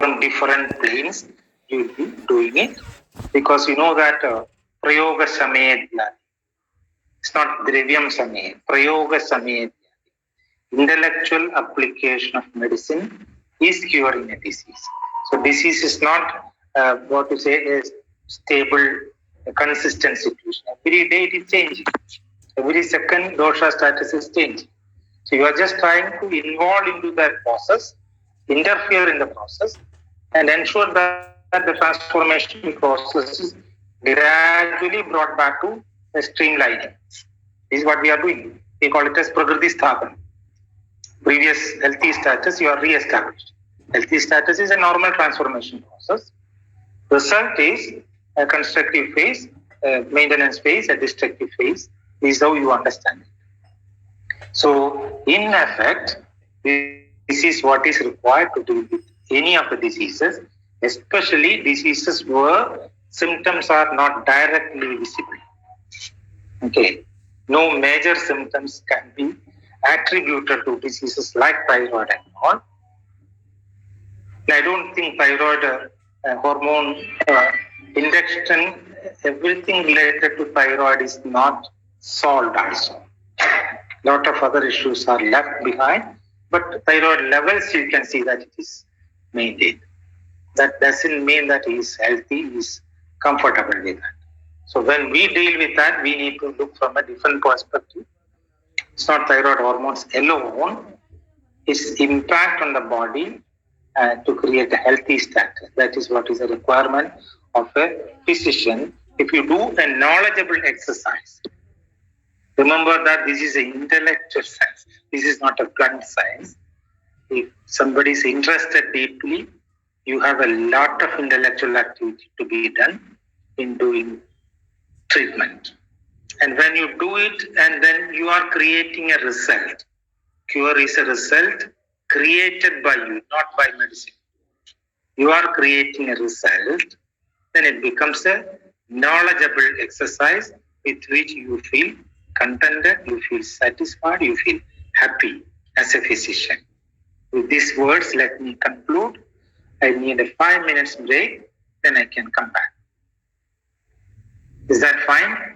from different planes, you will be doing it. Because you know that Prayoga Samedya, it's not Dravyam Samedya, Prayoga Samedya. Intellectual application of medicine is curing a disease. So disease is not what to say a stable, a consistent situation. Every day it is changing. Every second dosha status is changing. So you are just trying to involve into that process, interfere in the process, and ensure that the transformation process is gradually brought back to a streamlining. This is what we are doing. We call it as Prakriti Sthapan. Previous healthy status, you are re-established. Healthy status is a normal transformation process. Result is a constructive phase, a maintenance phase, a destructive phase. This is how you understand it. So, in effect, this is what is required to deal with any of the diseases, especially diseases where symptoms are not directly visible. Okay, no major symptoms can be attributed to diseases like thyroid and all. I don't think thyroid hormone induction, everything related to thyroid is not solved also. Lot of other issues are left behind, but thyroid levels you can see that it is maintained. That doesn't mean that he is healthy, he is comfortable with that. So when we deal with that, we need to look from a different perspective. It's not thyroid hormones alone, its impact on the body to create a healthy status. That is what is a requirement of a physician. If you do a knowledgeable exercise, remember that this is an intellectual science. This is not a blunt science. If somebody is interested deeply, you have a lot of intellectual activity to be done in doing treatment. And when you do it, and then you are creating a result. Cure is a result created by you, not by medicine. You are creating a result, then it becomes a knowledgeable exercise with which you feel contented, you feel satisfied, you feel happy as a physician. With these words, let me conclude. I need a 5 minutes break, then I can come back. Is that fine?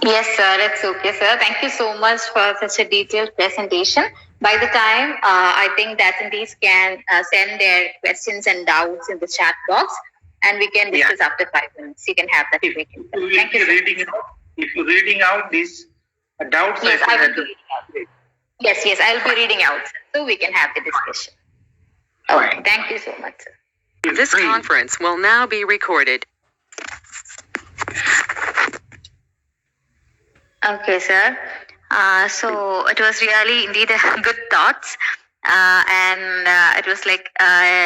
Yes, sir. It's okay, sir. Thank you so much for such a detailed presentation. By the time, I think the attendees can send their questions and doubts in the chat box, and we can discuss after 5 minutes. You can have that. Thank you, sir. If you're reading out these doubts, yes, I will be reading out. Yes, I will be reading out, so we can have the discussion. Okay, thank you so much, sir. This conference will now be recorded. Okay, sir. So it was really indeed good thoughts. And it was like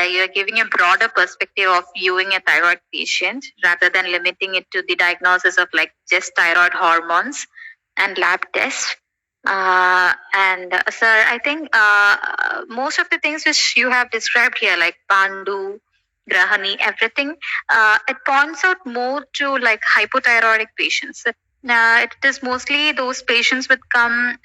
you're giving a broader perspective of viewing a thyroid patient rather than limiting it to the diagnosis of like just thyroid hormones and lab tests. Sir, I think most of the things which you have described here, like Pandu, Grahani, everything, it points out more to like hypothyroidic patients. It is mostly those patients with come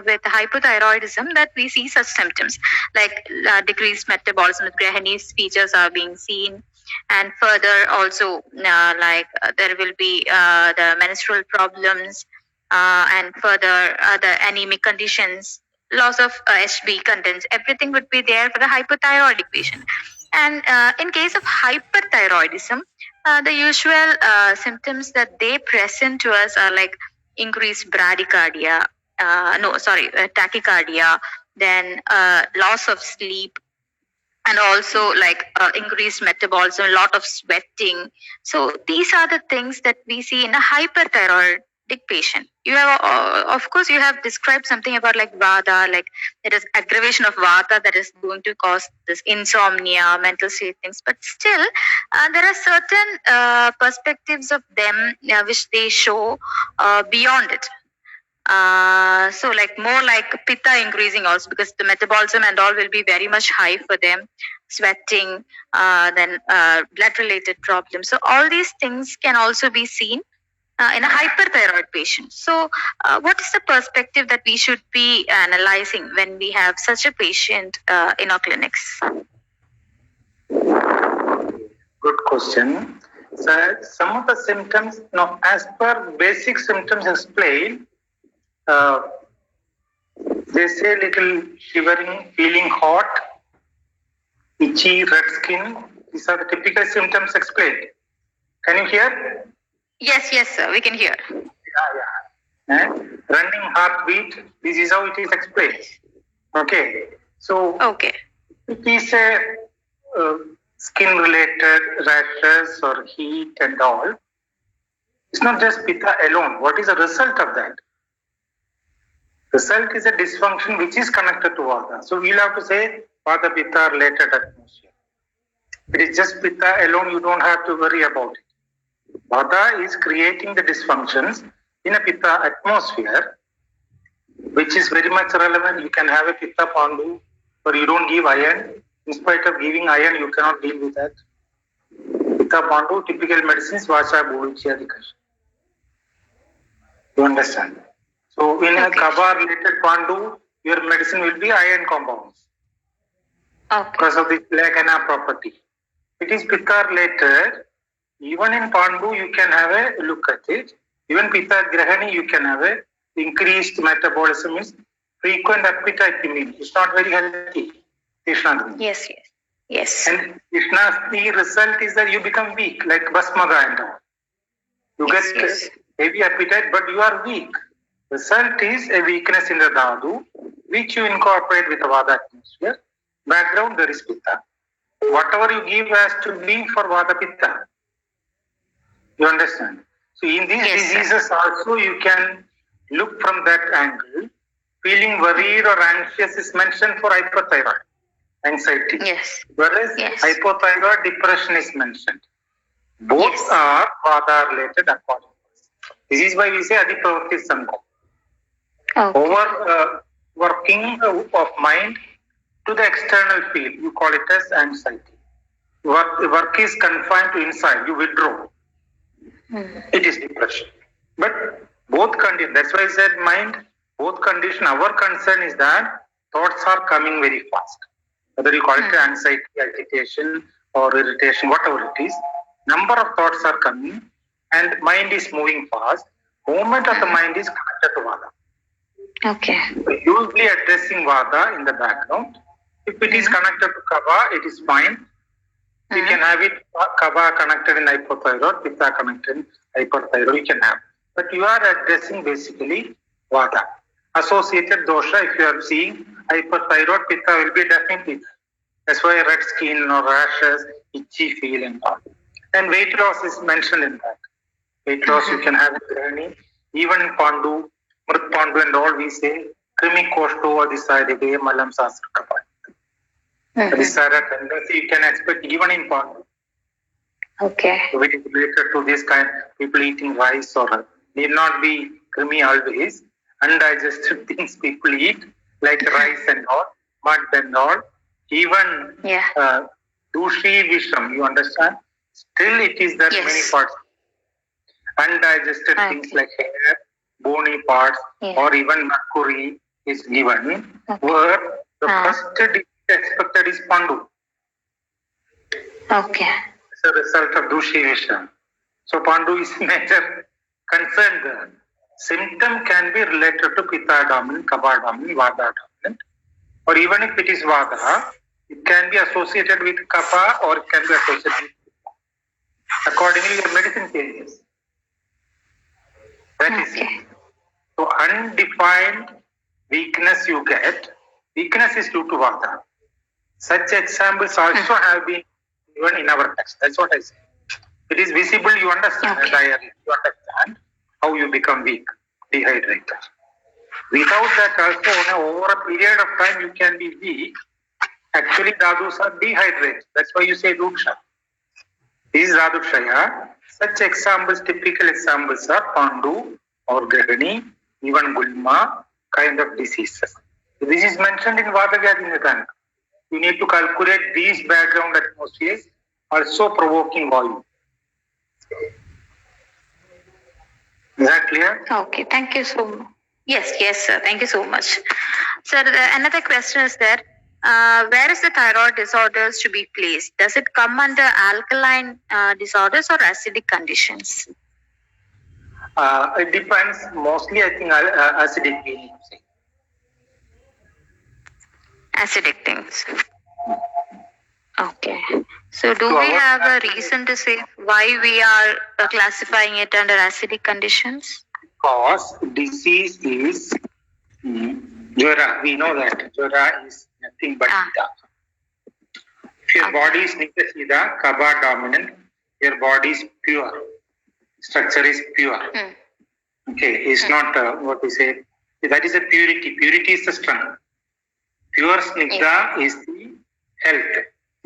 with hypothyroidism that we see such symptoms like decreased metabolism with Grahani's features are being seen, and further also there will be the menstrual problems and further the anemic conditions, loss of HB contents, everything would be there for the hypothyroidic patient. And in case of hyperthyroidism, the usual symptoms that they present to us are like increased bradycardia, tachycardia, then loss of sleep, and also like increased metabolism, a lot of sweating. So these are the things that we see in a hyperthyroidic patient. You have, of course, you have described something about like Vata, like there is aggravation of Vata that is going to cause this insomnia, mental state things. But still, there are certain perspectives of them which they show beyond it. So like more like pitta increasing also, because the metabolism and all will be very much high for them, sweating, then blood related problems. So all these things can also be seen in a hyperthyroid patient. So what is the perspective that we should be analyzing when we have such a patient in our clinics? Good question. So some of the symptoms, now as per basic symptoms explained, they say little shivering, feeling hot, itchy, red skin. These are the typical symptoms explained. Can you hear? Yes, sir, we can hear. Yeah. And running heartbeat. This is how it is explained. Okay. So Okay. it is a skin-related rashes or heat and all. It's not just pitta alone. What is the result of that? Result is a dysfunction which is connected to vata. So we'll have to say vata pitta related atmosphere. It is just pitta alone. You don't have to worry about it. Vata is creating the dysfunctions in a pitta atmosphere, which is very much relevant. You can have a pitta pandu, or you don't give iron. In spite of giving iron, you cannot deal with that. Pitta pandu, typical medicines, vacha, bhulichya, dikash. You understand? So in a kava related pandu, your medicine will be iron compounds Okay. because of the lagana property. It is pitta related. Even in pandu, you can have a look at it. Even pitta grahani, you can have a increased metabolism, means frequent appetite. It's not very healthy. Krishna. Yes. And Krishna's the result is that you become weak, like Basmaga and all. You Yes. get heavy appetite, but you are weak. Result is a weakness in the dhatu, which you incorporate with the vata atmosphere. Background, there is pitta. Whatever you give has to be for vata pitta. You understand? So in these Yes, sir. diseases also you can look from that angle. Feeling worried or anxious is mentioned for hyperthyroid, anxiety. Yes. Whereas Yes. hypothyroid depression is mentioned. Both Yes. are vata related according to us. This is why we say adipravritti sangam. Okay. Over working of mind to the external field. You call it as anxiety. Work is confined to inside. You withdraw. It is depression. But both conditions, that's why I said mind, both condition, our concern is that thoughts are coming very fast. Whether you call it anxiety, agitation, or irritation, whatever it is, number of thoughts are coming and mind is moving fast. Movement of the mind is connected to vata. Okay. You will be addressing vata in the background. If it is connected to kava, it is fine. You can have it kava connected in hypothyroid, pitta connected in hyperthyroid, you can have. But you are addressing basically vata. Associated dosha, if you are seeing hyperthyroid, pitta will be definitely there. That's why red skin or rashes, itchy feel and all. And weight loss is mentioned in that. Weight loss you can have in grahani. Even in pandu, mrit pandu and all, we say krimi koshto adisaride malam sastra kapat. These are a tendency you can expect even in pandu. Okay. Which is related to this kind people eating rice or need not be creamy always. Undigested things people eat like rice and all, mud and all. Even dushi visham, you understand? Still it is there many parts. Undigested things like hair, bony parts, or even mercury is given. Where the first disease expected is pandu. Okay. It's a result of dushi visham. So pandu is major concern there. Symptom can be related to pitta dominant, kapha dominant, vata dominant, or even if it is vata, it can be associated with kapha or it can be associated with pitta. Accordingly, your medicine changes. That is it. So undefined weakness you get, weakness is due to vata. Such examples also have been given in our text. That's what I say. It is visible, you understand the diary, you understand how you become weak, dehydrated. Without that also, over a period of time, you can be weak. Actually, dhadus are dehydrated. That's why you say duksha. This is dhadukshaya. Such examples, typical examples are pandu or grahani, even gulma, kind of diseases. This is mentioned in Vata. You need to calculate these background atmospheres, also provoking volume. Is that clear? Okay, thank you so much. Yes, sir. Thank you so much. Sir, another question is that where is the thyroid disorders to be placed? Does it come under alkaline disorders or acidic conditions? It depends. Mostly, I think acidic. We need to say. Acidic things. Okay. So do So we our- have a reason to say why we are classifying it under acidic conditions? Because disease is Jwara. We know that Jwara is nothing but Ah. Sida. If your body is Nitya Sida, Kapha dominant, your body is pure. Structure is pure. Hmm. Okay, it's not what we say. That is a purity. Purity is the strength. Pure Snigdha is the health.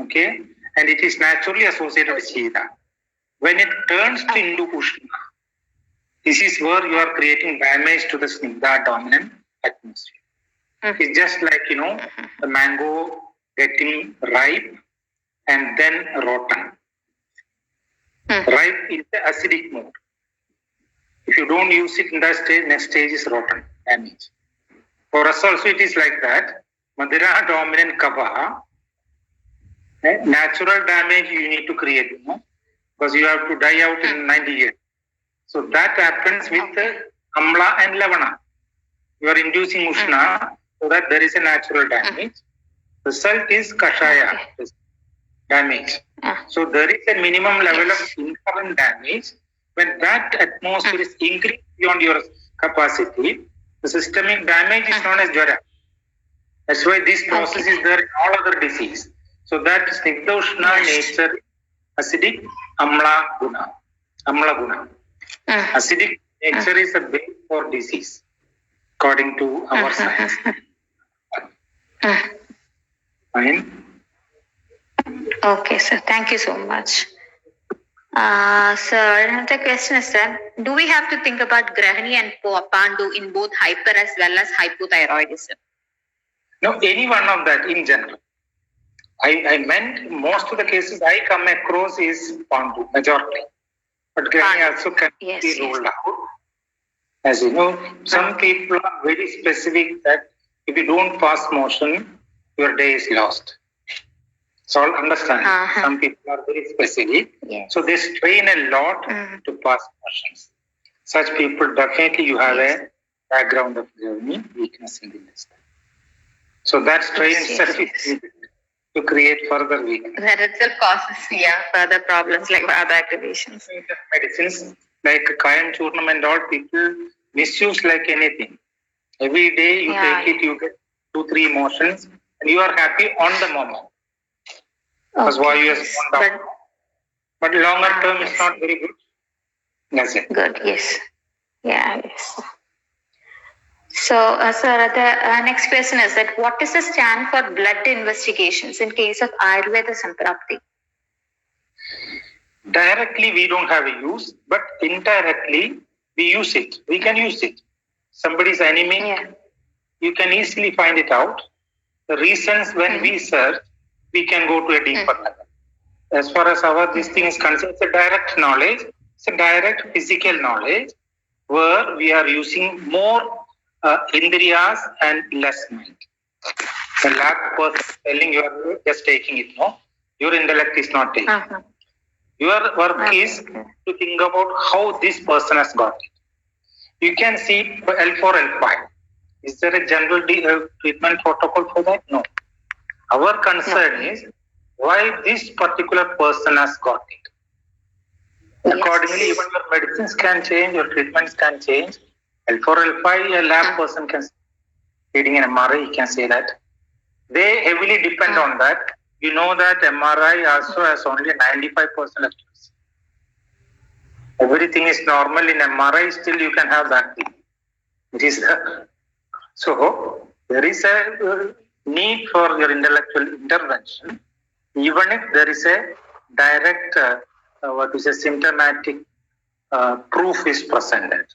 Okay, and it is naturally associated with Sida. When it turns to into Ushna, this is where you are creating damage to the Snigdha dominant atmosphere. It's just like, the mango getting ripe and then rotten. Ripe is the acidic mode. If you don't use it in that stage, next stage is rotten, damage. For us also it is like that. Madhura dominant Kapha, natural damage you need to create, because you have to die out in 90 years. So that happens with Amla and Lavana. You are inducing Ushna so that there is a natural damage. Result is Kashaya, damage. So there is a minimum level of inherent damage. When that atmosphere is increased beyond your capacity, the systemic damage is known as Jwara. That's why this process is there in all other disease. So that Snigdha Ushna nature, acidic Amla Guna. Amla Guna. Acidic nature is a base for disease, according to our science. Fine. Okay, sir. Thank you so much. Sir, another question is that do we have to think about Grahani and Pandu in both hyper as well as hypothyroidism? No, any one of that in general. I meant most of the cases I come across is Pandu, majority. But Grahani also can be ruled out. As you know, some people are very specific that if you don't pass motion, your day is lost. So I'll understand. Some people are very specific. Yes. So they strain a lot to pass motions. Such people, definitely you have a background of Grahani, weakness in the intestine. So that strain itself is needed to create further weakness. That itself causes further problems like other activations. Medicines like Kayam Churnam and all, people misuse like anything. Every day you take it, you get 2-3 emotions, and you are happy on the moment. That's why you have gone down. But longer term is not very good. That's it. Good, yes. Yeah, yes. So, sir, the next question is that what is the stand for blood investigations in case of Ayurveda Samprapti? Directly, we don't have a use, but indirectly, we use it. We can use it. Somebody is anemic, you can easily find it out. The reasons when we search, we can go to a deeper level. As far as this thing is concerned, it's a direct knowledge. It's a direct physical knowledge where we are using more indriyas and less mind. The lab person telling you are just taking it, no? Your intellect is not taking it. Your work is to think about how this person has got it. You can see L4, L5. Is there a general treatment protocol for that? No. Our concern is why this particular person has got it. Accordingly, even your medicines can change, your treatments can change. L4, L5, a lab person can, reading an MRI, he can say that. They heavily depend on that. You know that MRI also has only 95% accuracy. Everything is normal in MRI, still you can have that thing. It is so there is a need for your intellectual intervention, even if there is a direct, symptomatic proof is presented.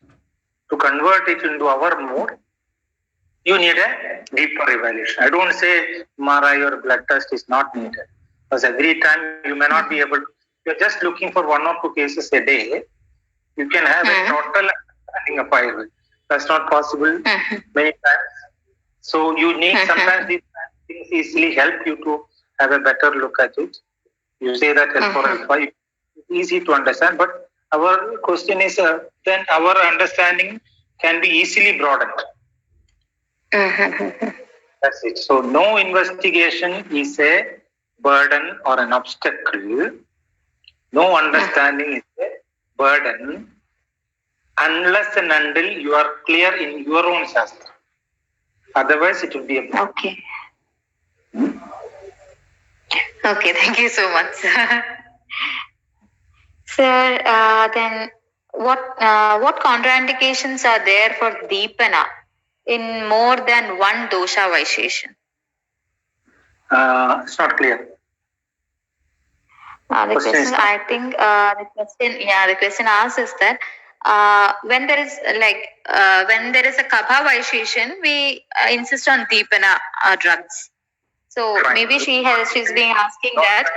To convert it into our mood, you need a deeper evaluation. I don't say MRI or blood test is not needed, because every time you may not be able to, you're just looking for 1 or 2 cases a day, you can have a total understanding of Ayurveda. That's not possible many times. So you need sometimes these things easily help you to have a better look at it. You say that L4, L5, it's easy to understand, but our question is then our understanding can be easily broadened. That's it. So no investigation is a burden or an obstacle. No understanding is a burden unless and until you are clear in your own Shastra. Otherwise, it will be a burden. Okay. Okay, thank you so much. Sir, then what contraindications are there for Deepana in more than one dosha Vaisheshan? It's not clear. The Question question, is- I think, the question asked is that when there is a Kapha Vaisheshan, we insist on Deepana drugs. So Right. maybe she's being asking that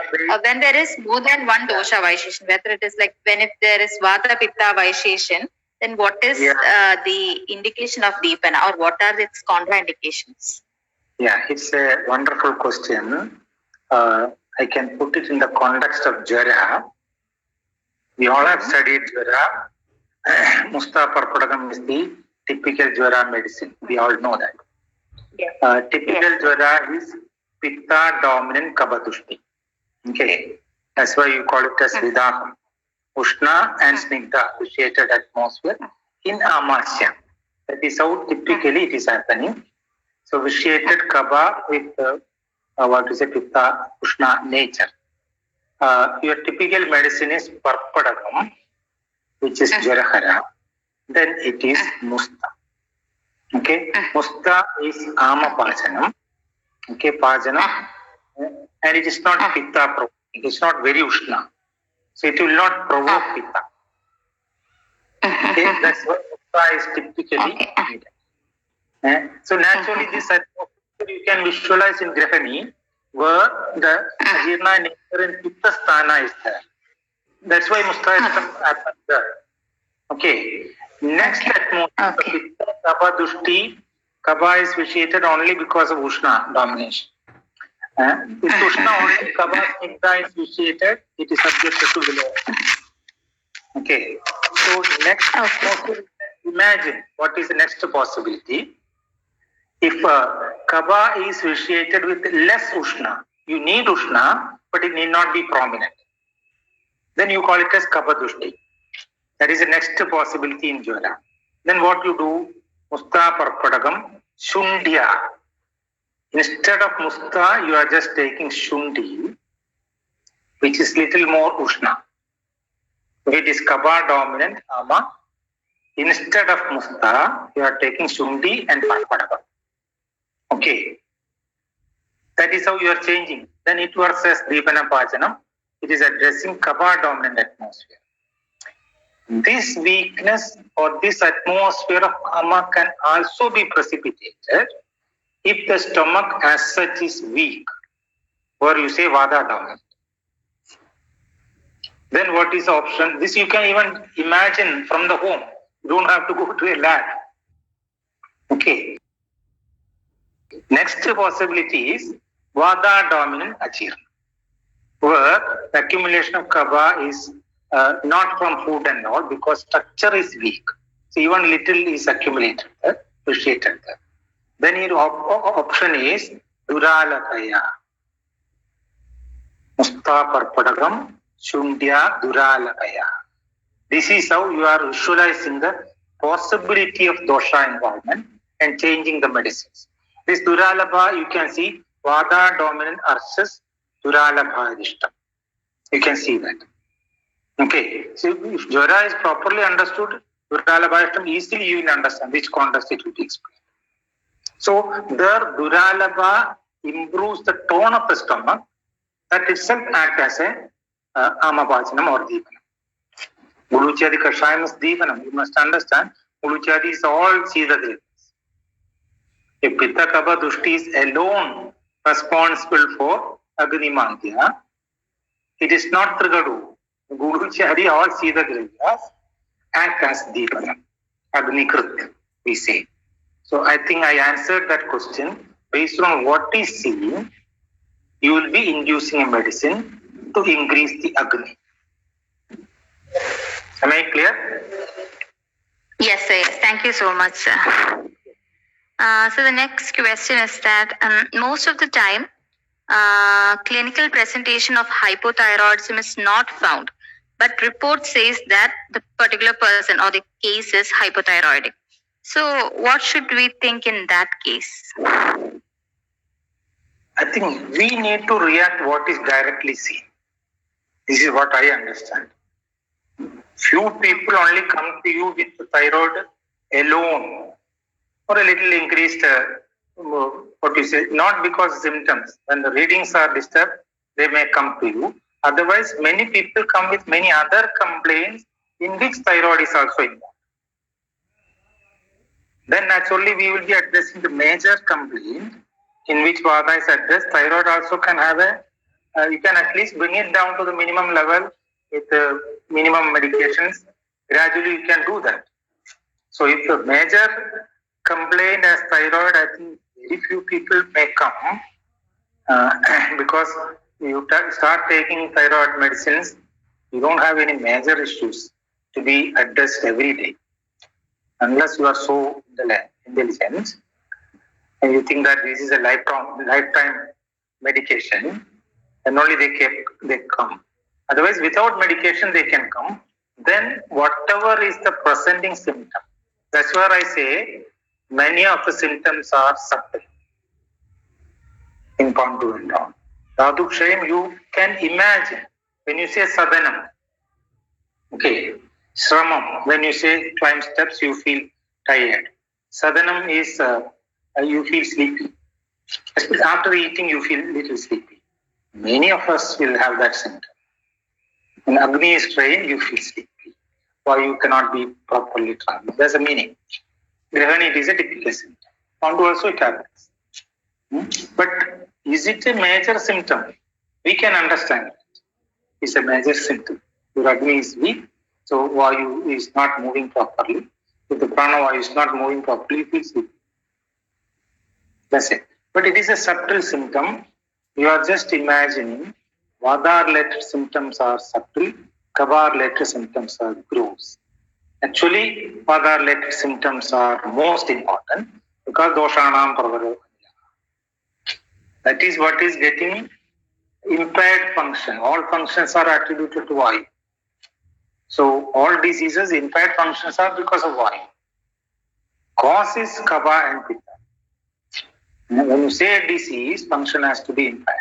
when there is more than one dosha Vaisheshan, whether it is like if there is Vata Pitta Vaisheshan, then what is the indication of Deepana, or what are its contraindications? Yeah, it's a wonderful question. I can put it in the context of Jara. We all have studied Jara. Musta Parpadagam is the typical Jara medicine. We all know that. Yes. Typical Jara is Pitta dominant Kabadushti. Okay, that's why you call it as Vidaham. Ushna and Snigdha associated atmosphere in Amasya. That is how typically it is happening. So vitiated Kaba with Pitta, Ushna nature. Your typical medicine is Parpadagam, which is Jarahara. Then it is Musta. Okay, Musta is Amapachanam. Okay, Pajanam. And it is not Pitta provoking. It is not very Ushna. So it will not provoke Pitta. Okay, that's what Musta is typically needed. So naturally, this atmosphere you can visualize in Grahani, where the Ajirna nature in Pitta Sthana is there. That's why Musta happens there. Okay. Next atmosphere, Pitta Kaba Dushti, Kaba is vitiated only because of Ushna domination. If Ushna only, Kaba Snigdha is vitiated, it is subjected to Vilaya. Okay. So next atmosphere, imagine what is the next possibility. If Kaba is vitiated with less Ushna, you need Ushna, but it need not be prominent. Then you call it as Kaba Dushti. That is the next possibility in Jara. Then what you do? Musta Parpadagam, Shundya. Instead of Musta, you are just taking Shundi, which is little more Ushna. If it is Kaba dominant, Ama, instead of Musta, you are taking Shundi and Parpadagam. Okay. That is how you are changing. Then it works as Deepana Pajanam. It is addressing Kaba dominant atmosphere. This weakness or this atmosphere of Ama can also be precipitated if the stomach as such is weak, or you say Vada dominant. Then what is the option? This you can even imagine from the home. You don't have to go to a lab. Okay. Next possibility is Vada dominant Ajirna, where the accumulation of Kaba is not from food and all, because structure is weak. So even little is accumulated there, appreciated there. Then your option is Duralakaya. Musta Parpadagam, Shundya, Duralakaya. This is how you are visualizing the possibility of dosha involvement and changing the medicines. This Duralabha, you can see Vada dominant versus Duralabha Adishtam. You can see that. Okay, so if Jara is properly understood, Duralabha Adishtam, easily you will understand which context it will be explained. So there Duralabha improves the tone of the stomach, that itself acts as a Amapachanam or Deepanam. Muluchadi Kashayam is Deepanam. You must understand, Muluchadi is all Sida Grades. If Pitta Kaba Dushti is alone responsible for Agni-mantya, it is not Trigadu. Guluchadi, all Sida Grades act as Deepanam, Agni-krit, we say. So I think I answered that question. Based on what is seen, you will be inducing a medicine to increase the Agni. Am I clear? Yes, sir. Yes. Thank you so much, sir. So the next question is that most of the time, clinical presentation of hypothyroidism is not found, but report says that the particular person or the case is hypothyroidic. So what should we think in that case? I think we need to react what is directly seen. This is what I understand. Few people only come to you with thyroid alone or a little increased, not because symptoms. When the readings are disturbed, they may come to you. Otherwise, many people come with many other complaints in which thyroid is also involved. Then naturally we will be addressing the major complaint in which Vada is addressed. Thyroid also can have you can at least bring it down to the minimum level with minimum medications. Gradually you can do that. So if the major complaint as thyroid, I think very few people may come because you start taking thyroid medicines, you don't have any major issues to be addressed every day. Unless you are so intelligent and you think that this is a lifetime medication, and only they come. Otherwise, without medication, they can come. Then whatever is the presenting symptom, that's where I say many of the symptoms are subtle in Pandu and down. Dhatu you can imagine when you say sadhanam, okay, Shramam, when you say climb steps, you feel tired. Sadhanam is you feel sleepy. Especially after eating, you feel little sleepy. Many of us will have that symptom. When Agni is trained, you feel sleepy. Or you cannot be properly trained. There's a meaning. Grahani, it is a typical symptom. Pandu also it happens. But is it a major symptom? We can understand it. It's a major symptom. Your Agni is weak. So Vayu is not moving properly. If the Prana Vayu is not moving properly, you feel sleepy. That's it. But it is a subtle symptom. You are just imagining Vada-related symptoms are subtle, Kapha-related symptoms are gross. Actually, Vada-related symptoms are most important because doshanam pravaro. That is what is getting impaired function. All functions are attributed to Vayu. So all diseases, impaired functions are because of Vayu. Cause is Kapha and Pitta. When you say a disease, function has to be impaired.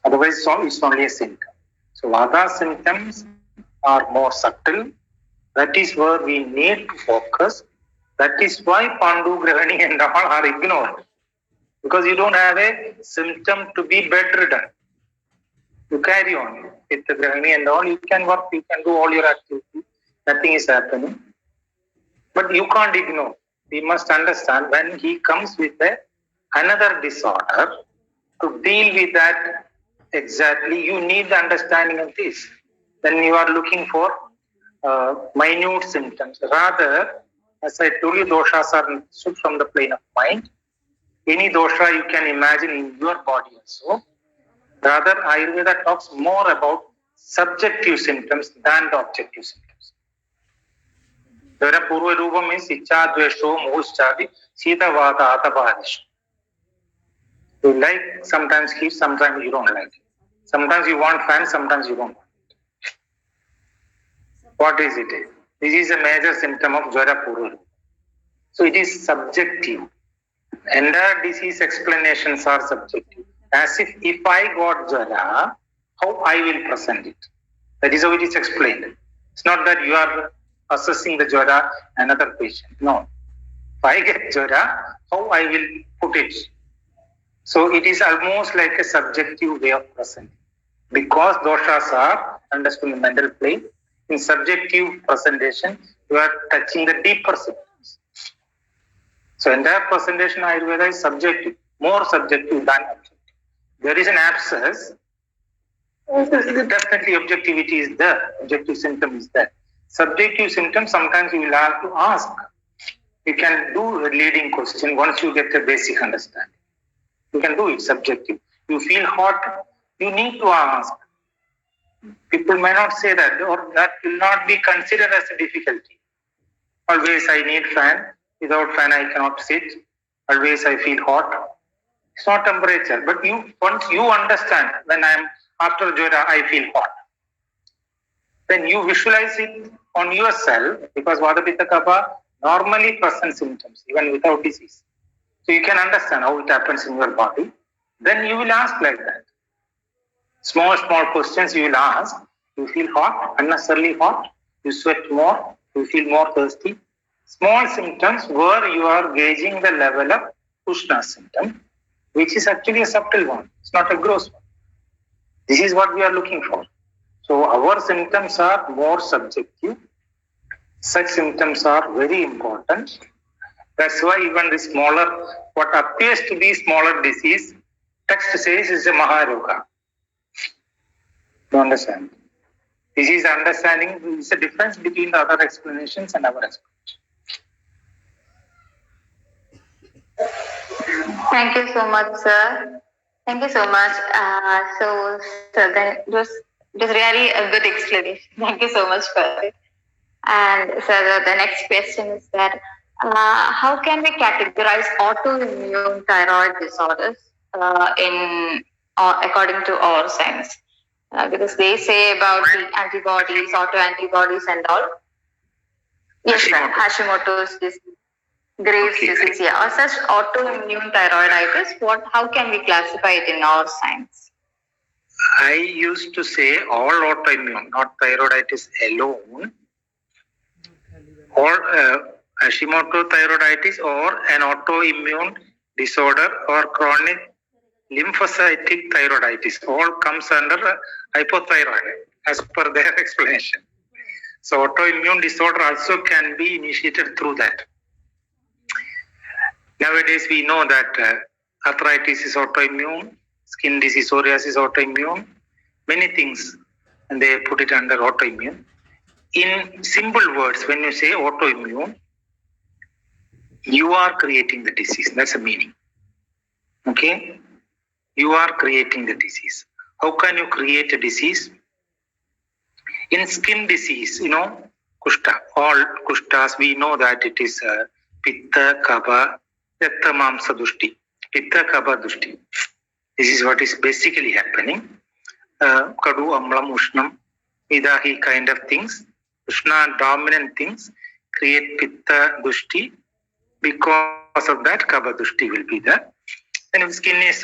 Otherwise, it's only a symptom. So Vada symptoms are more subtle. That is where we need to focus. That is why Pandu, Grahani and all are ignored. Because you don't have a symptom to be bedridden. You carry on with the Grahani and all. You can work, you can do all your activities. Nothing is happening. But you can't ignore. We must understand when he comes with another disorder, to deal with that exactly, you need the understanding of this. Then you are looking for minute symptoms. Rather, as I told you, doshas are understood from the plane of mind. Any dosha you can imagine in your body also. Rather, Ayurveda talks more about subjective symptoms than the objective symptoms. Dvara Purva Rupa means Icha, Dvesho, Mohuschadi, Sita, Vata, Atapahadisha. You like sometimes heat, sometimes you don't like it. Sometimes you want fan, sometimes you don't want it. What is it? This is a major symptom of Jvara Purva. So it is subjective. Entire disease explanations are subjective. As if I got Jvara, how I will present it. That is how it is explained. It's not that you are assessing the Jvara another patient. No. If I get Jvara, how I will put it. So it is almost like a subjective way of presenting. Because doshas are understood in the mental plane, in subjective presentation, you are touching the deeper symptoms. So entire presentation of Ayurveda is subjective, more subjective than objective. There is an abscess, definitely objectivity is there, objective symptom is there. Subjective symptoms, sometimes you will have to ask. You can do a leading question once you get a basic understanding. You can do it subjective. You feel hot, you need to ask. People may not say that, or that will not be considered as a difficulty. Always I need fan. Without fan I cannot sit. Always I feel hot. It's not temperature, but once you understand, when I'm after Jora, I feel hot. Then you visualize it on yourself, because Vata Pitta Kapha normally present symptoms even without disease. So you can understand how it happens in your body. Then you will ask like that. Small questions you will ask. You feel hot, unnecessarily hot. You sweat more. You feel more thirsty. Small symptoms where you are gauging the level of Ushna symptom, which is actually a subtle one. It's not a gross one. This is what we are looking for. So our symptoms are more subjective. Such symptoms are very important. That's why even the smaller, what appears to be smaller disease, text says is a Maharoga. You understand? This is understanding, is a difference between the other explanations and our explanation. Thank you so much, sir. Thank you so much. So then it was really a good explanation. Thank you so much for it. And so the next question is that how can we categorize autoimmune thyroid disorders according to our science? Because they say about the antibodies, autoantibodies and all. Yes, sir. Hashimoto's disease, Graves' disease, yeah. Or such autoimmune thyroiditis, how can we classify it in our science? I used to say all autoimmune, not thyroiditis alone. Or Hashimoto thyroiditis or an autoimmune disorder or chronic lymphocytic thyroiditis all comes under hypothyroid as per their explanation. So autoimmune disorder also can be initiated through that. Nowadays we know that arthritis is autoimmune, skin disease, psoriasis is autoimmune, many things, and they put it under autoimmune. In simple words, when you say autoimmune, you are creating the disease. That's the meaning. Okay? You are creating the disease. How can you create a disease? In skin disease, Kushta, all Kushtas, we know that it is Pitta, Kapha, Yatta, Mamsa, Dushti. Pitta, Kapha, Dushti. This is what is basically happening. Kadu, Amlam, Ushnam, Idahi kind of things. Ushna dominant things create Pitta, Dushti. Because of that, Kapha, Dushti will be there. And if skin is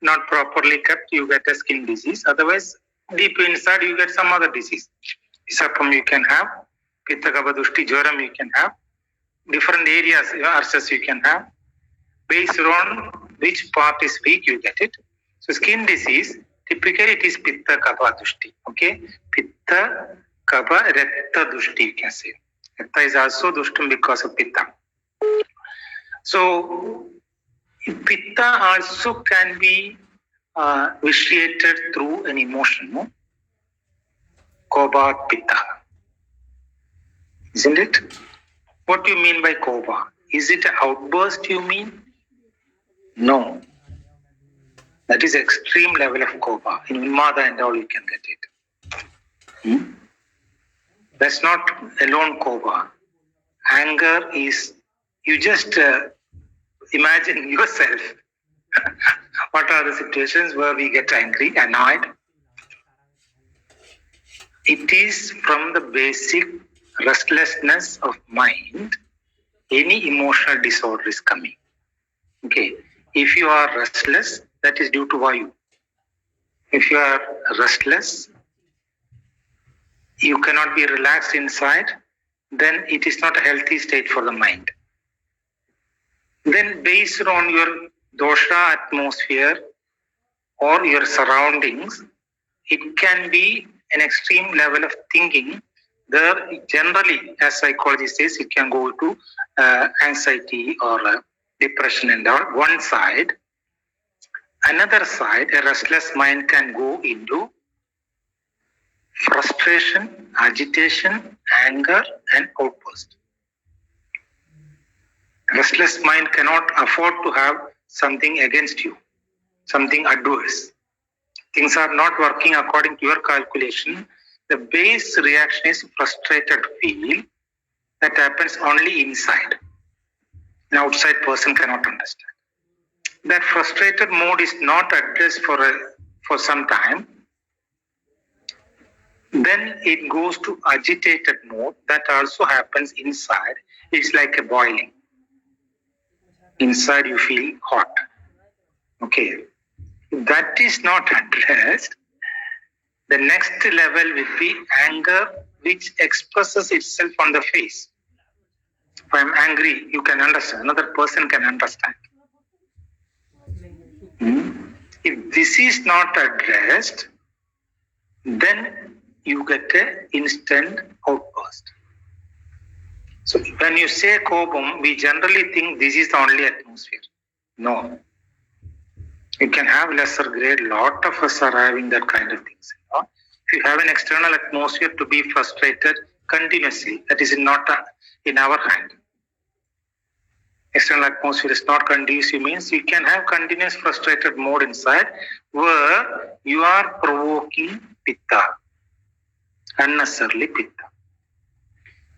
not properly kept, you get a skin disease. Otherwise, deep inside, you get some other disease. Isapam you can have, Pitta, Kapha, Dushti, Joram you can have. Different areas, arches you can have. Based on which part is weak, you get it. So skin disease, typically it is Pitta, Kapha, Dushti. Okay? Pitta, Kapha, Retta, Dushti, you can say. Retta is also Dushtam because of Pitta. So, Pitta also can be vitiated through an emotion, no? Kobha, Pitta. Isn't it? What do you mean by Kobha? Is it an outburst you mean? No. That is extreme level of Kobha. In Unmada and all you can get it. That's not alone Kobha. Anger is, you just imagine yourself. What are the situations where we get angry, annoyed? It is from the basic restlessness of mind, any emotional disorder is coming. Okay. If you are restless, that is due to Vayu. If you are restless, you cannot be relaxed inside, then it is not a healthy state for the mind. Then based on your dosha atmosphere or your surroundings, it can be an extreme level of thinking. There generally, as psychology says, it can go to anxiety or depression and all, one side. Another side, a restless mind can go into frustration, agitation, anger, and outburst. Restless mind cannot afford to have something against you. something adverse. Things are not working according to your calculation. The base reaction is frustrated feel that happens only inside. An outside person cannot understand. That frustrated mode is not addressed for some time. Then it goes to agitated mode. That also happens inside. It's like a boiling. Inside you feel hot. Okay. If that is not addressed, the next level will be anger, which expresses itself on the face. If I'm angry, you can understand. Another person can understand. If this is not addressed, then you get an instant outburst. So when you say kobam, we generally think this is the only atmosphere. No. You can have lesser grade. Lot of us are having that kind of things. If you have an external atmosphere to be frustrated continuously, that is not in our hand. External atmosphere is not conducive means you can have continuous frustrated mode inside where you are provoking pitta, unnecessarily pitta,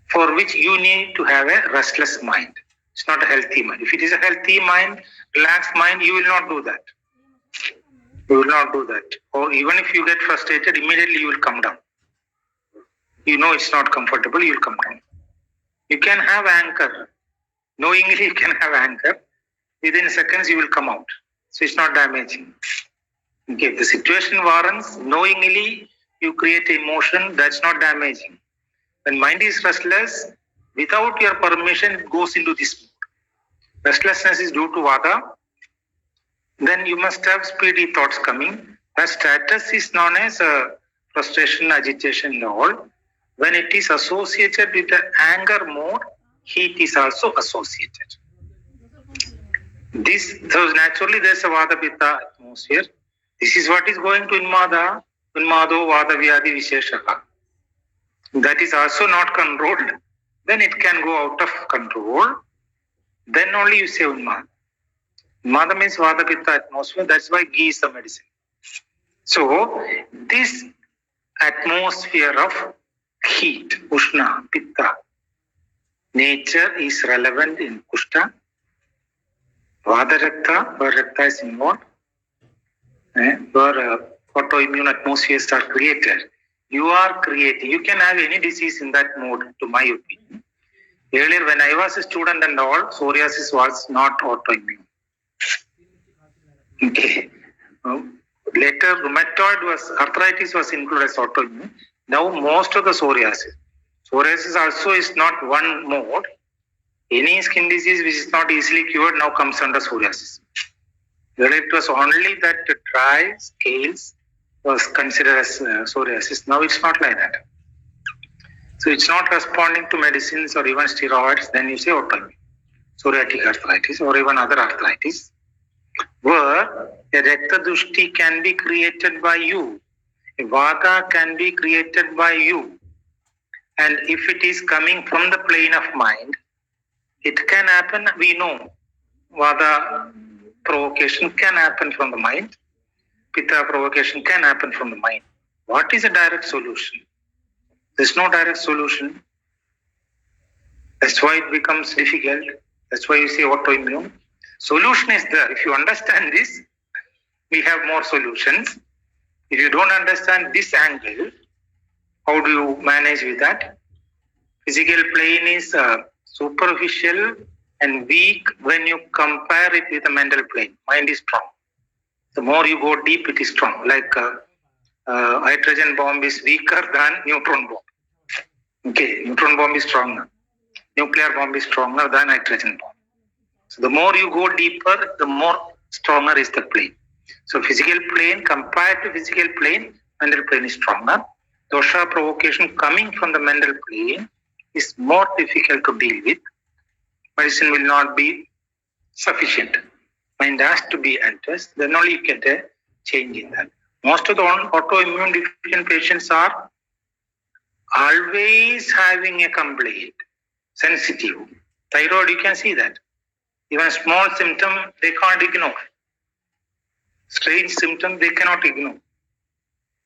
for which you need to have a restless mind. It's not a healthy mind. If it is a healthy mind, relaxed mind, you will not do that. You will not do that. Or even if you get frustrated, immediately you will come down. You know it's not comfortable, you will come down. You can have anger. Knowingly you can have anger. Within seconds you will come out. So it's not damaging. Okay, if the situation warrants, knowingly you create emotion, that's not damaging. When mind is restless, without your permission, it goes into this mode. Restlessness is due to vata. Then you must have speedy thoughts coming. That status is known as frustration, agitation and all. When it is associated with the anger mode, heat is also associated. So naturally there's a vata pitta atmosphere. This is what is going to Unmado vata vyadi visheshaka. That is also not controlled. Then it can go out of control. Then only you say Unmada. Unmada means vata pitta atmosphere. That's why ghee is the medicine. So this atmosphere of heat, ushna, pitta, nature is relevant in kushta. Vata rakta, where rakta is involved, where autoimmune atmospheres are created. You are creating. You can have any disease in that mode, to my opinion. Earlier, when I was a student and all, psoriasis was not autoimmune. Okay. Later, rheumatoid arthritis was included as autoimmune. Now, most of the psoriasis also is not one mode. Any skin disease which is not easily cured now comes under psoriasis. Earlier, it was only that dry scales was considered as psoriasis. Now it's not like that. So it's not responding to medicines or even steroids. Then you say autoimmune, psoriatic arthritis or even other arthritis, where a Rakta Dushti can be created by you. A Vata can be created by you. And if it is coming from the plane of mind, it can happen. We know Vata provocation can happen from the mind. Pitta provocation can happen from the mind. What is a direct solution? There's no direct solution. That's why it becomes difficult. That's why you say autoimmune. Solution is there. If you understand this, we have more solutions. If you don't understand this angle, how do you manage with that? Physical plane is superficial and weak when you compare it with the mental plane. Mind is strong. The more you go deep, it is strong. Like hydrogen bomb is weaker than neutron bomb. Okay, neutron bomb is stronger. Nuclear bomb is stronger than hydrogen bomb. So the more you go deeper, the more stronger is the plane. So physical plane compared to physical plane, mental plane is stronger. Dosha provocation coming from the mental plane is more difficult to deal with. Medicine will not be sufficient. Mind has to be addressed, then only you get a change in that. Most of the autoimmune deficient patients are always having a complaint, sensitive. Thyroid, you can see that. Even small symptom, they can't ignore. strange symptom they cannot ignore.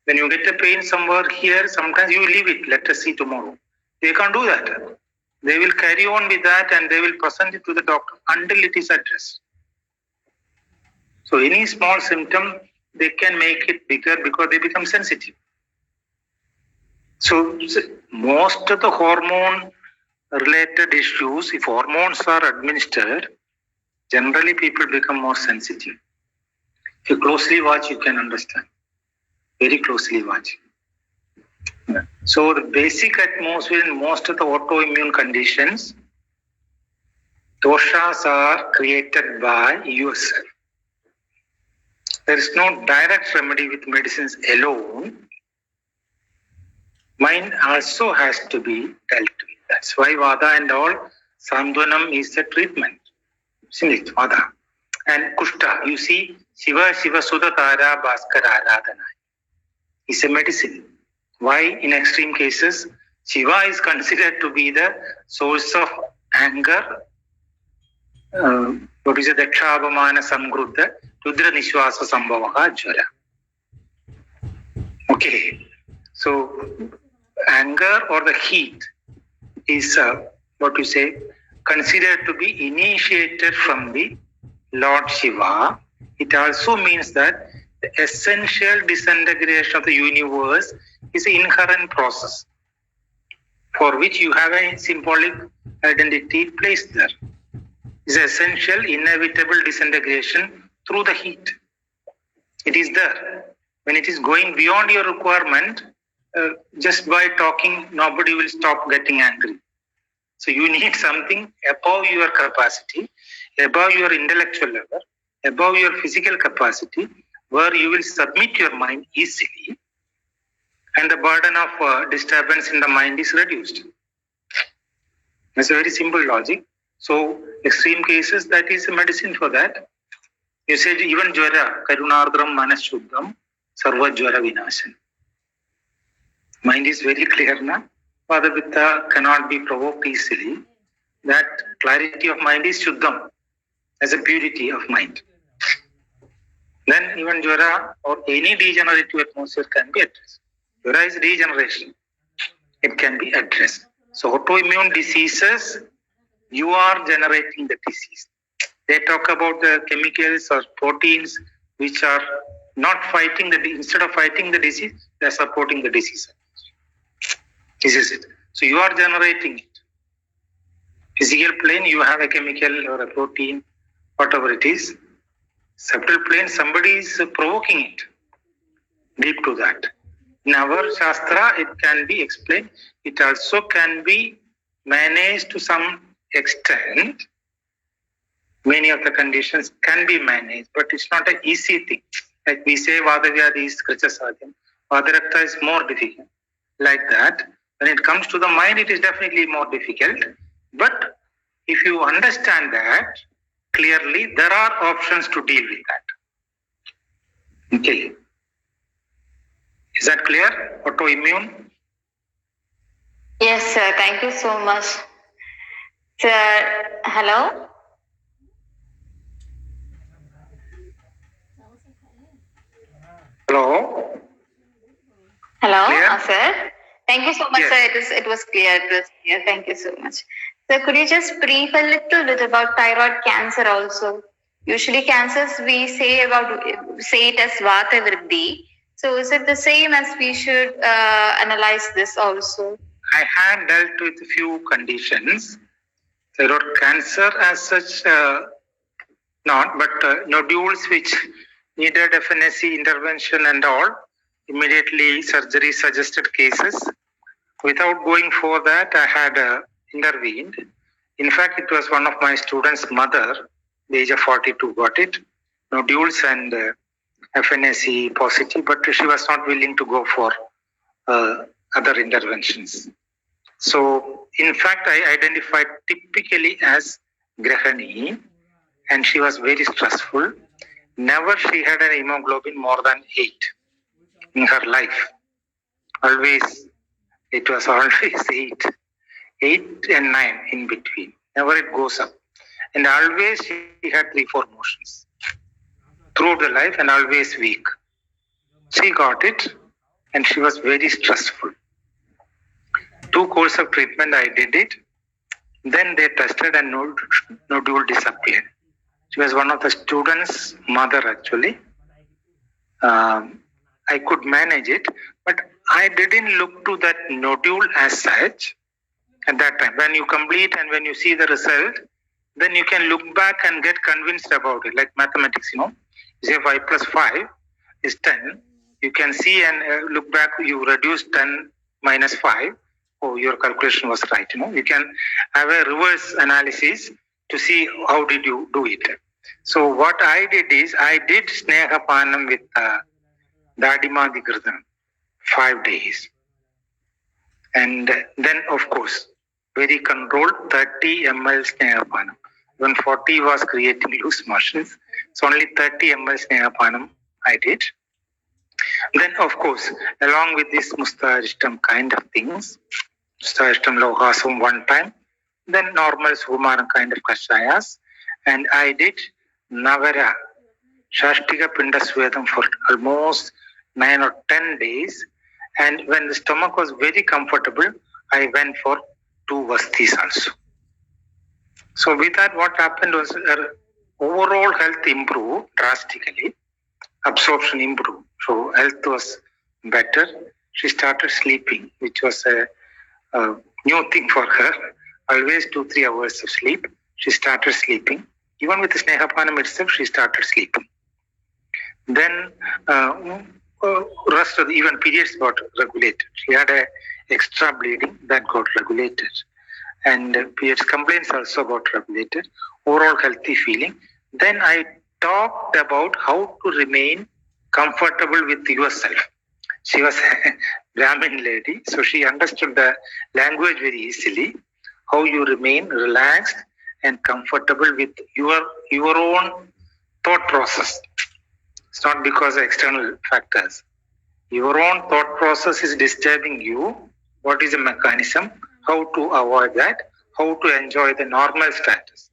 When you get a pain somewhere here, sometimes you leave it. Let us see tomorrow. They can't do that. They will carry on with that and they will present it to the doctor until it is addressed. So any small symptom, they can make it bigger because they become sensitive. So most of the hormone related issues, if hormones are administered, generally people become more sensitive. If you closely watch, you can understand. Very closely watch. So the basic atmosphere in most of the autoimmune conditions, doshas are created by yourself. There is no direct remedy with medicines alone. Mind also has to be dealt with. That's why Vada and all, Sandvanam is the treatment. Isn't it? Vada. And Kushta, you see, Shiva Sudha Tara Bhaskara Aradhana is a medicine. Why in extreme cases, Shiva is considered to be the source of anger, what is it, Dakshabhamana Samgrudha, Rudra Nishwasa Sambhavaha Jwara. Okay, so anger or the heat is considered to be initiated from the Lord Shiva. It also means that the essential disintegration of the universe is an inherent process for which you have a symbolic identity placed there. It's essential, inevitable disintegration through the heat. It is there. When it is going beyond your requirement, just by talking, nobody will stop getting angry. So you need something above your capacity, above your intellectual level, above your physical capacity, where you will submit your mind easily and the burden of disturbance in the mind is reduced. It's a very simple logic. So extreme cases, that is a medicine for that. You said even Jwara, Karunardram Manashuddham, Sarva Jwara Vinashan. Mind is very clear now. Vadapitta cannot be provoked easily. That clarity of mind is Shuddham, as a purity of mind. Then even Jwara or any degenerative atmosphere can be addressed. Jwara is degeneration. It can be addressed. So autoimmune diseases, you are generating the disease. They talk about the chemicals or proteins which are not fighting instead of fighting the disease, they are supporting the disease. This is it. So you are generating it. Physical plane, you have a chemical or a protein, whatever it is. Subtle plane, somebody is provoking it. Deep to that. In our Shastra, it can be explained. It also can be managed to some extent. Many of the conditions can be managed, but it's not an easy thing. Like we say, Vadavyadi is Krichasadhyam. Vadarakta is more difficult. Like that. When it comes to the mind, it is definitely more difficult. But if you understand that clearly, there are options to deal with that. Okay. Is that clear? Autoimmune? Yes, sir. Thank you so much. Sir, hello? Hello? Hello, Clear? sir. Thank you so much, Yes. sir. It was clear. It was clear. Thank you so much. So could you just brief a little bit about thyroid cancer also? Usually cancers we say it as Vata Vriddhi. So is it the same as we should analyze this also? I had dealt with a few conditions. Thyroid cancer as such, not, but nodules which needed FNAC intervention and all, immediately surgery suggested cases. Without going for that, I had intervened. In fact, it was one of my students' mother, the age of 42, got it. Nodules and FNAC positive, but she was not willing to go for other interventions. So, in fact, I identified typically as Grahani, and she was very stressful. Never she had an hemoglobin more than 8 in her life. It was always 8 and 9 in between. Never it goes up. And always she had 3-4 motions. throughout the life and always weak. She got it and she was very stressful. 2 courses of treatment I did it. Then they tested and nodule disappeared. She was one of the students' mother actually. I could manage it, but I didn't look to that nodule as such at that time. When you complete and when you see the result, then you can look back and get convinced about it. Like mathematics, you say 5 plus 5 is 10. You can see and look back, you reduce 10 minus 5. Oh, your calculation was right. You can have a reverse analysis to see how did you do it. So what I did is, I did Snehapanam with Dadima Digridhan 5 days. And then, of course, very controlled 30 ml Snehapanam. When 40 was creating loose motions, so only 30 ml Snehapanam I did. Then, of course, along with this Mustharishtam kind of things, Mustharishtam Lohasam one time, then normal Sumaram kind of Kashayas, and I did Navara Shashtika Pindasvedam for almost 9 or 10 days. And when the stomach was very comfortable, I went for 2 Vastis also. So with that, what happened was her overall health improved drastically, absorption improved. So health was better. She started sleeping, which was a new thing for her. Always 2-3 hours of sleep. She started sleeping. Even with the Snehapanam itself, she started sleeping. Then rest of the even periods got regulated. She had a extra bleeding that got regulated. And periods complaints also got regulated. Overall healthy feeling. Then I talked about how to remain comfortable with yourself. She was a Brahmin lady, so she understood the language very easily. How you remain relaxed and comfortable with your own thought process. It's not because of external factors. Your own thought process is disturbing you. What is the mechanism? How to avoid that? How to enjoy the normal status?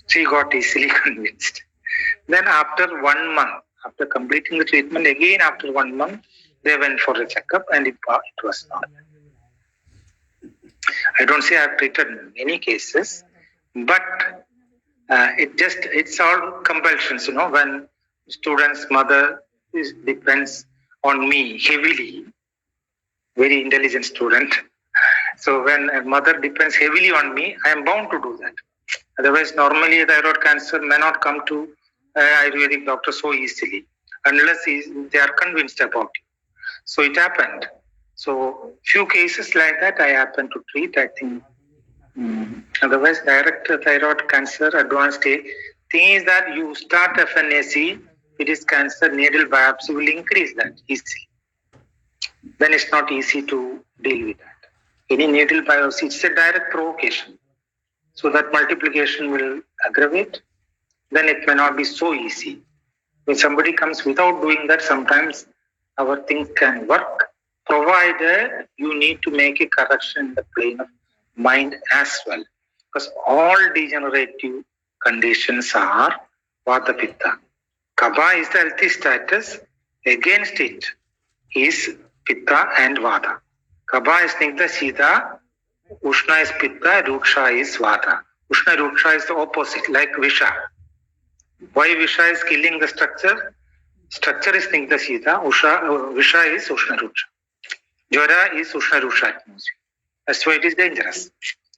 She got easily convinced. Then after 1 month, after completing the treatment, again after 1 month, they went for a checkup and it was not. I don't say I've treated many cases, but it's all compulsions, when student's mother depends on me heavily, very intelligent student. So when a mother depends heavily on me, I am bound to do that. Otherwise, normally thyroid cancer may not come to Ayurvedic doctor so easily, unless they are convinced about it. So it happened. So few cases like that I happened to treat, I think. Otherwise, direct thyroid cancer, advanced stage. Thing is that you start FNAC, it is cancer, needle biopsy will increase that easily. Then it's not easy to deal with that. Any needle biopsy, it's a direct provocation. So that multiplication will aggravate. Then it may not be so easy. When somebody comes without doing that, sometimes our things can work, provided you need to make a correction in the plane of mind as well. Because all degenerative conditions are Vata Pitta. Kapha is the healthy status. Against it is Pitta and Vata. Kapha is Snigdha Sita, Ushna is Pitta, Ruksha is Vata. Ushna Ruksha is the opposite, like Visha. Why Visha is killing the structure? Structure is Snigdha Sita, Visha is Ushna Ruksha. Jwara is Ushna Ruksha atmosphere. That's why it is dangerous.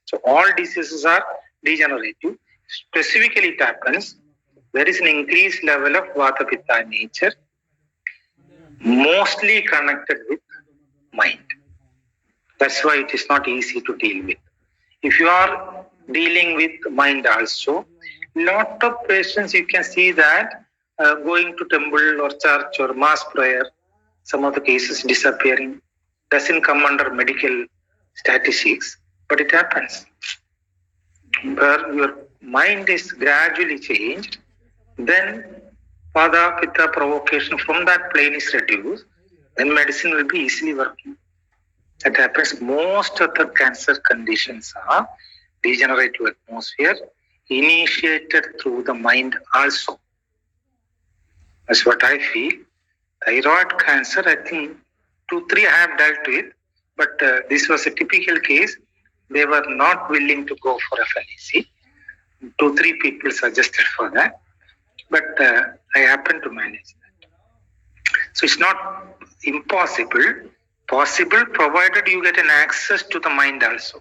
So all diseases are degenerative. Specifically it happens, there is an increased level of Vata Pitta nature, mostly connected with mind. That's why it is not easy to deal with. If you are dealing with mind also, lot of patients you can see that going to temple or church or mass prayer, some of the cases disappearing, doesn't come under medical statistics, but it happens. Where your mind is gradually changed, then Vata Pitta provocation from that plane is reduced, then medicine will be easily working. That happens. Most of the cancer conditions are degenerative atmosphere initiated through the mind also. That's what I feel. Thyroid cancer, I think 2-3 I have dealt with, but this was a typical case. They were not willing to go for FNAC. 2-3 people suggested for that, but I happened to manage that. So it's not impossible. Possible provided you get an access to the mind also.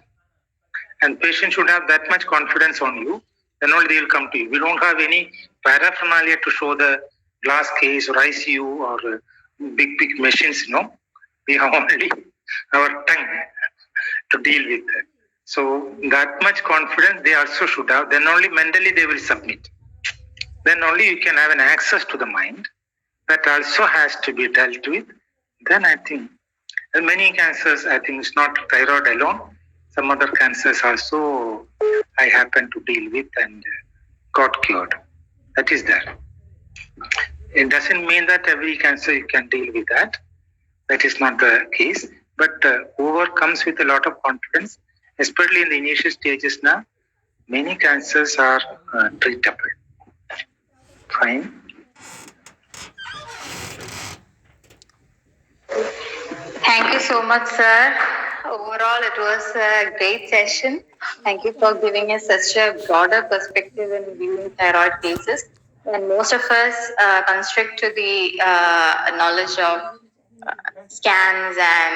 And patient should have that much confidence on you, then only they will come to you. We don't have any paraphernalia to show the glass case or ICU or big machines, no. We have only our tongue to deal with that. So that much confidence they also should have. Then only mentally they will submit. Then only you can have an access to the mind. That also has to be dealt with. Then I think many cancers, I think it's not thyroid alone. Some other cancers also I happen to deal with and got cured. That is there. It doesn't mean that every cancer you can deal with that. That is not the case. But whoever comes with a lot of confidence, especially in the initial stages now, many cancers are treatable. Fine. Thank you so much, sir. Overall, it was a great session. Thank you for giving us such a broader perspective in viewing thyroid cases. And most of us constrict to the knowledge of scans and